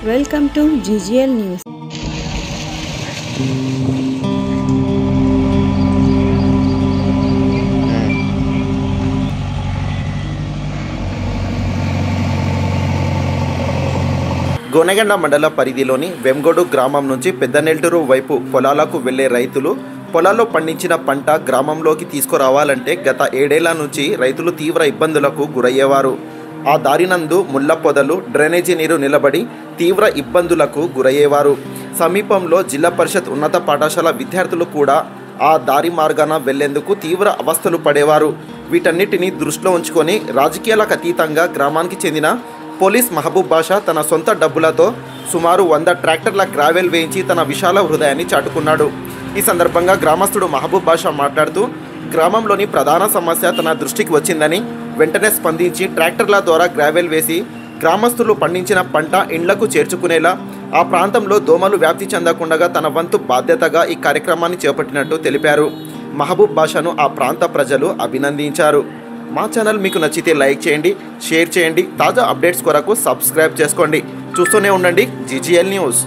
Welcome to GGL News. Gonegandla మండల పరిధిలోని వెంగోడు గ్రామం నుంచి పెద్దనెల్టూరు వైపు పొలాలకు వెళ్లే రైతులు పొలాల్లో పండించిన పంట గ్రామంలోకి తీసుకురావాలంటే గత 7 ఏళ్ల నుంచి రైతులు తీవ్ర ఇబ్బందులకు గురయ్యేవారు. ఆ దారినందు ముళ్ళ పొదలు, డ్రైనేజీ నీరు నిలబడి తీవ్ర ఇబ్బందులకు గురయ్యేవారు. సమీపంలో జిల్లా పరిషత్ ఉన్నత పాఠశాల విద్యార్థులు కూడా ఆ దారి మార్గాన వెళ్లేందుకు తీవ్ర అవస్థలు పడేవారు. వీటన్నిటిని దృష్టిలో ఉంచుకొని రాజకీయాలకు అతీతంగా గ్రామానికి చెందిన పోలీస్ మహబూబ్ బాషా తన సొంత డబ్బులతో సుమారు 100 ట్రాక్టర్ల గ్రావెల్ వేయించి తన విశాల హృదయాన్ని చాటుకున్నాడు. ఈ సందర్భంగా గ్రామస్తుడు మహబూబ్ బాషా మాట్లాడుతూ, గ్రామంలోని ప్రధాన సమస్య తన దృష్టికి వచ్చిందని వెంటనే స్పందించి ట్రాక్టర్ల ద్వారా గ్రావెల్ వేసి గ్రామస్తులు పండించిన పంట ఇండ్లకు చేర్చుకునేలా ఆ ప్రాంతంలో దోమలు వ్యాప్తి చెందకుండా తన వంతు బాధ్యతగా ఈ కార్యక్రమాన్ని చేపట్టినట్టు తెలిపారు. మహబూబ్ బాషాను ఆ ప్రాంత ప్రజలు అభినందించారు. మా ఛానల్ మీకు నచ్చితే లైక్ చేయండి, షేర్ చేయండి. తాజా అప్డేట్స్ కొరకు సబ్స్క్రైబ్ చేసుకోండి. చూస్తూనే ఉండండి జీజీఎల్ న్యూస్.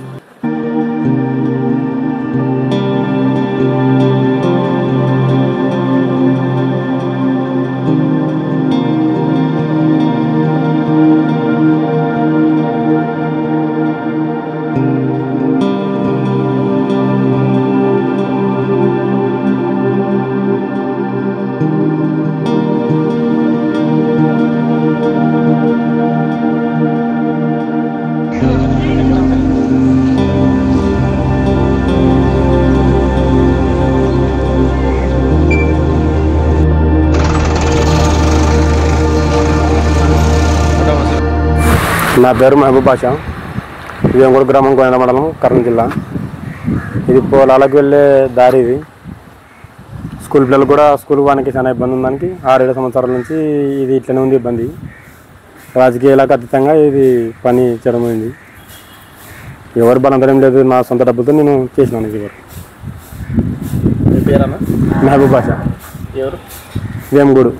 నా పేరు మహబూబ్ బాషా. వెంగోడు గ్రామం, గోనెగండ మండలం, కర్నూలు జిల్లా. ఇది పొలాలకు వెళ్ళే దారి. ఇది స్కూల్ పిల్లలు కూడా స్కూల్ వానికి చాలా ఇబ్బంది ఉందానికి 6-7 సంవత్సరాల నుంచి ఇది ఇట్లనే ఉంది ఇబ్బంది. రాజకీయాలకు అతీతంగా ఇది పని చేయడం అయింది. ఎవరు బలంతరం లేదు, నా సొంత డబ్బులతో నేను చేసినాను. ఇది పేరన్నా మహబూబ్ బాషా, ఎవరు? వెంగోడు.